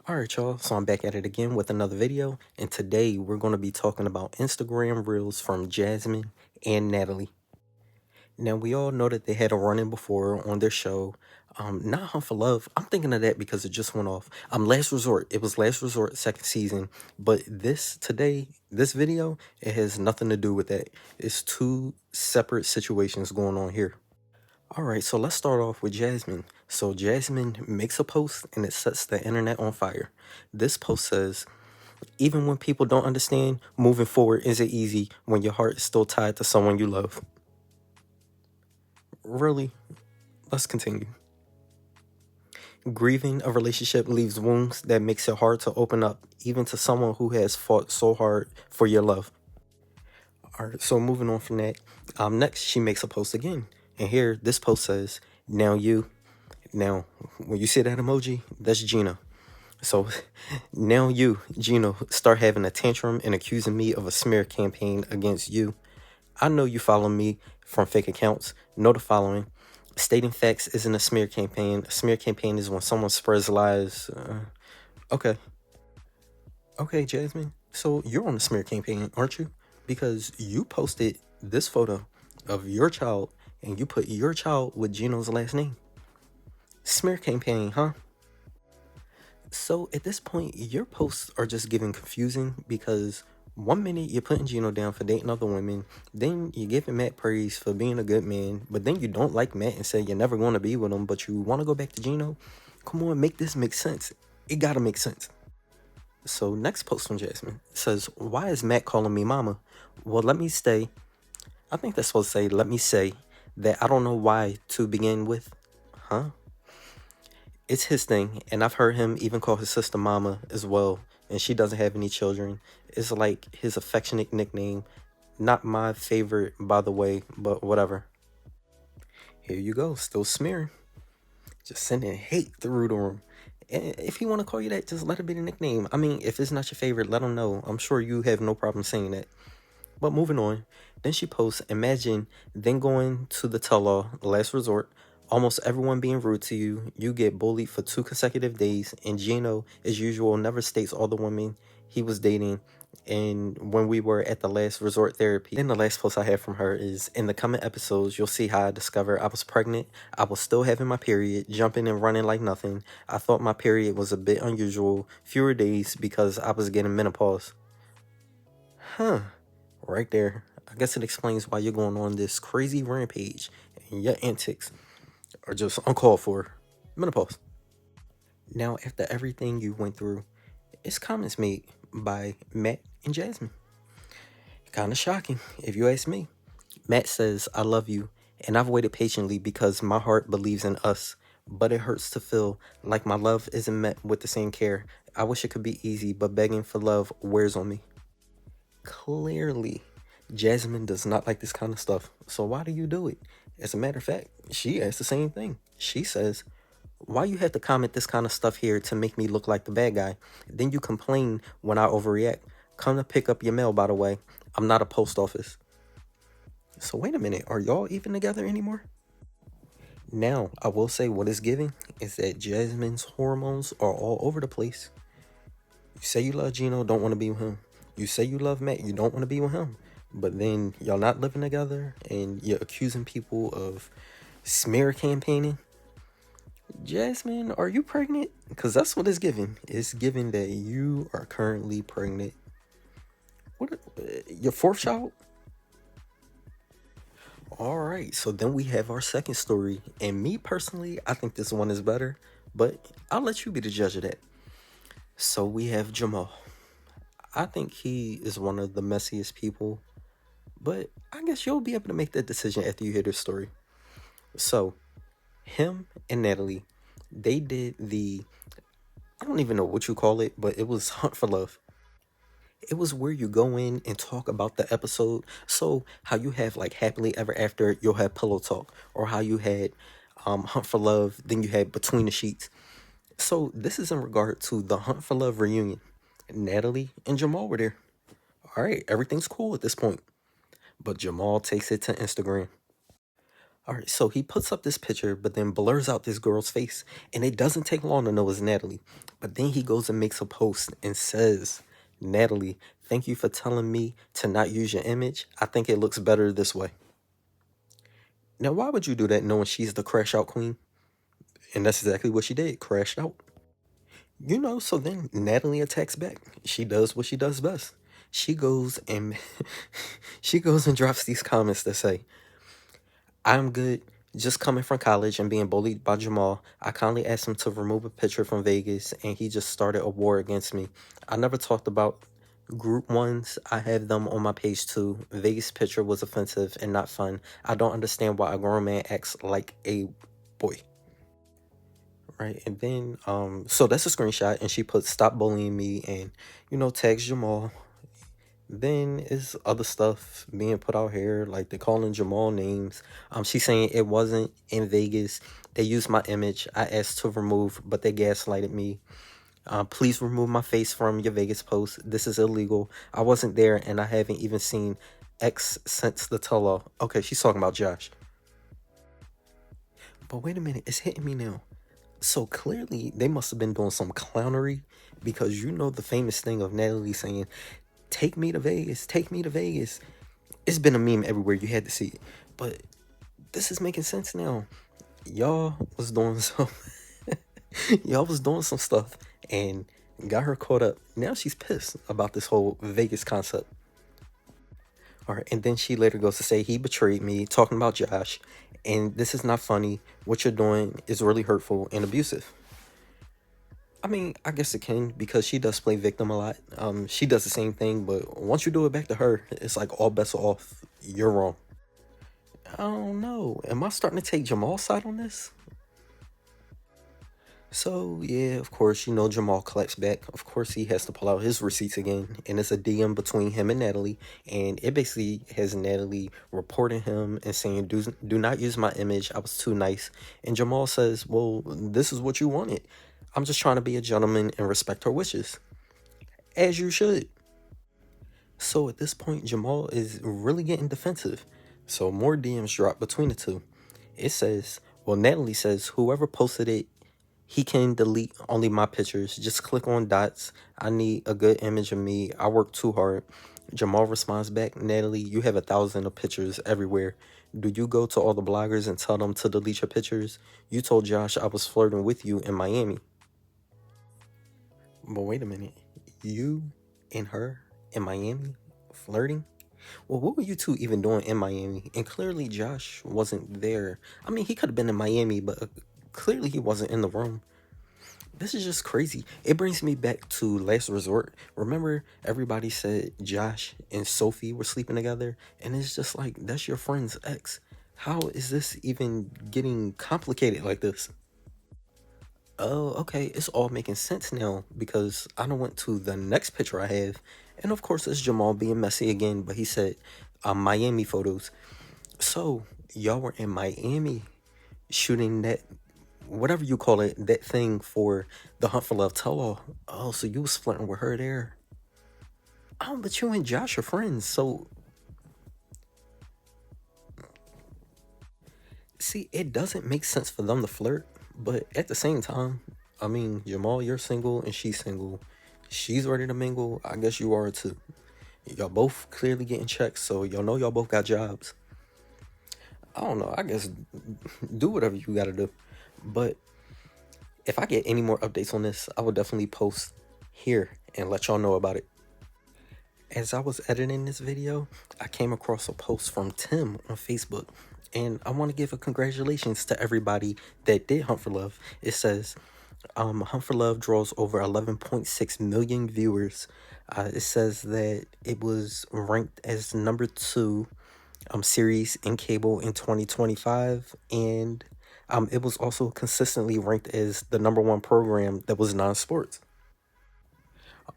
Alright y'all, so I'm back at it again with another video, and today we're going to be talking about Instagram Reels from Jasmine and Natalie. Now we all know that they had a run-in before on their show, not Hunt for Love. I'm thinking of that because it just went off. Last Resort, it was Last Resort second season, but this video, it has nothing to do with that. It's two separate situations going on here. Alright, so let's start off with Jasmine. So Jasmine makes a post and it sets the internet on fire. This post says, even when people don't understand, moving forward isn't easy when your heart is still tied to someone you love. Really? Let's continue. Grieving a relationship leaves wounds that makes it hard to open up, even to someone who has fought so hard for your love. Alright, so moving on from that, next she makes a post again. And here, this post says, now, when you see that emoji, that's Gino. So, now you, Gino, start having a tantrum and accusing me of a smear campaign against you. I know you follow me from fake accounts. Know the following. Stating facts isn't a smear campaign. A smear campaign is when someone spreads lies. Okay, Jasmine. So, you're on the smear campaign, aren't you? Because you posted this photo of your child and you put your child with Gino's last name. Smear campaign, huh? So at this point, your posts are just getting confusing because one minute you're putting Gino down for dating other women, then you're giving Matt praise for being a good man, but then you don't like Matt and say you're never going to be with him, but you want to go back to Gino. Come on, make this make sense. It gotta make sense. So next post from Jasmine says, why is Matt calling me mama? Well, let me say, I think that's supposed to say, let me say that I don't know why to begin with. Huh? It's his thing, and I've heard him even call his sister mama as well, and she doesn't have any children. It's like his affectionate nickname. Not my favorite, by the way, but whatever. Here you go, still smearing. Just sending hate through the room. And if he want to call you that, just let it be the nickname. I mean, if it's not your favorite, let him know. I'm sure you have no problem saying that. But moving on, then she posts, imagine then going to the tell-all, last resort, almost everyone being rude to you, you get bullied for 2 consecutive days, and Gino, as usual, never states all the women he was dating, and when we were at the last resort therapy. Then the last post I have from her is, in the coming episodes, you'll see how I discovered I was pregnant, I was still having my period, jumping and running like nothing. I thought my period was a bit unusual, fewer days because I was getting menopause. Huh. Right there. I guess it explains why you're going on this crazy rampage and your antics are just uncalled for. Menopause. Now, after everything you went through, it's comments made by Matt and Jasmine. Kind of shocking, if you ask me. Matt says, I love you, and I've waited patiently because my heart believes in us, but it hurts to feel like my love isn't met with the same care. I wish it could be easy, but begging for love wears on me. Clearly, Jasmine does not like this kind of stuff, so why do you do it? As a matter of fact, she asks the same thing. She says, why you have to comment this kind of stuff here to make me look like the bad guy? Then you complain when I overreact. Come to pick up your mail, by the way. I'm not a post office. So wait a minute, are y'all even together anymore? Now, I will say what is giving is that Jasmine's hormones are all over the place. You say you love Gino, don't want to be with him. You say you love Matt, you don't want to be with him. But then y'all not living together and you're accusing people of smear campaigning. Jasmine, are you pregnant? Because that's what it's giving. It's giving that you are currently pregnant. What? Your 4th child? Alright, so then we have our second story. And me personally, I think this one is better. But I'll let you be the judge of that. So we have Jamal. I think he is one of the messiest people, but I guess you'll be able to make that decision after you hear this story. So, him and Natalie, they did I don't even know what you call it, but it was Hunt for Love. It was where you go in and talk about the episode. So, how you have like Happily Ever After, you'll have Pillow Talk, or how you had Hunt for Love, then you had Between the Sheets. So, this is in regard to the Hunt for Love reunion. Natalie and Jamal were there. All right, everything's cool at this point. But Jamal takes it to Instagram. All right, so he puts up this picture, but then blurs out this girl's face, and it doesn't take long to know it's Natalie. But then he goes and makes a post and says, Natalie, thank you for telling me to not use your image. I think it looks better this way. Now, why would you do that knowing she's the crash out queen? And that's exactly what she did, crashed out. So then Natalie attacks back. She does what she does best. She goes and she goes and drops these comments that say, I'm good. Just coming from college and being bullied by Jamal, I kindly asked him to remove a picture from Vegas, and he just started a war against me. I never talked about group ones. I have them on my page too. Vegas picture was offensive and not fun. I don't understand why a grown man acts like a boy. Right, and then so that's a screenshot, and she put stop bullying me, and tags Jamal. Then is other stuff being put out here, like they calling Jamal names. She's saying it wasn't in Vegas. They used my image. I asked to remove, but they gaslighted me. Please remove my face from your Vegas post. This is illegal. I wasn't there, and I haven't even seen X since the tell-all. Okay, she's talking about Josh. But wait a minute, it's hitting me now. So clearly, they must have been doing some clownery, because the famous thing of Natalie saying, take me to Vegas, take me to Vegas. It's been a meme everywhere. You had to see it. But this is making sense now. Y'all was doing some stuff and got her caught up. Now she's pissed about this whole Vegas concept. All right, and then she later goes to say he betrayed me, talking about Josh, and this is not funny. What you're doing is really hurtful and abusive. I mean, I guess it can, because she does play victim a lot. She does the same thing, but once you do it back to her, it's like all bets are off. You're wrong. I don't know. Am I starting to take Jamal's side on this? So, yeah, of course, Jamal claps back. Of course, he has to pull out his receipts again. And it's a DM between him and Natalie. And it basically has Natalie reporting him and saying, do not use my image. I was too nice. And Jamal says, well, this is what you wanted. I'm just trying to be a gentleman and respect her wishes. As you should. So at this point, Jamal is really getting defensive. So more DMs drop between the two. It says, well, Natalie says, whoever posted it, he can delete only my pictures. Just click on dots. I need a good image of me. I work too hard. Jamal responds back, Natalie, you have 1,000 of pictures everywhere. Do you go to all the bloggers and tell them to delete your pictures? You told Josh I was flirting with you in Miami. But wait a minute. You and her in Miami flirting? Well, what were you two even doing in Miami? And clearly Josh wasn't there. I mean, he could have been in Miami, but clearly he wasn't in the room. This is just crazy. It brings me back to Last Resort. Remember, everybody said Josh and Sophie were sleeping together? And it's just like, that's your friend's ex. How is this even getting complicated like this? Oh, okay, it's all making sense now, because I done went to the next picture I have, and of course it's Jamal being messy again, but he said, Miami photos. So, y'all were in Miami shooting that, whatever you call it, that thing for the Hunt for Love tell-all. Oh, so you was flirting with her there. Oh, but you and Josh are friends, so... See, it doesn't make sense for them to flirt. But at the same time, I mean, Jamal, you're single and she's single. She's ready to mingle. I guess you are too. Y'all both clearly getting checks, so y'all both got jobs. I don't know. I guess do whatever you gotta do. But if I get any more updates on this, I will definitely post here and let y'all know about it. As I was editing this video, I came across a post from Tim on Facebook. And I want to give a congratulations to everybody that did Hunt for Love. It says, Hunt for Love draws over 11.6 million viewers. It says that it was ranked as number 2 series in cable in 2025. And it was also consistently ranked as the number 1 program that was non-sports.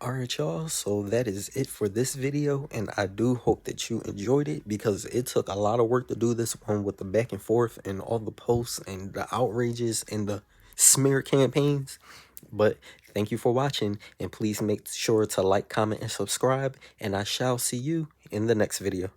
Alright y'all, so that is it for this video, and I do hope that you enjoyed it, because it took a lot of work to do this one with the back and forth and all the posts and the outrages and the smear campaigns. But thank you for watching, and please make sure to like, comment, and subscribe, and I shall see you in the next video.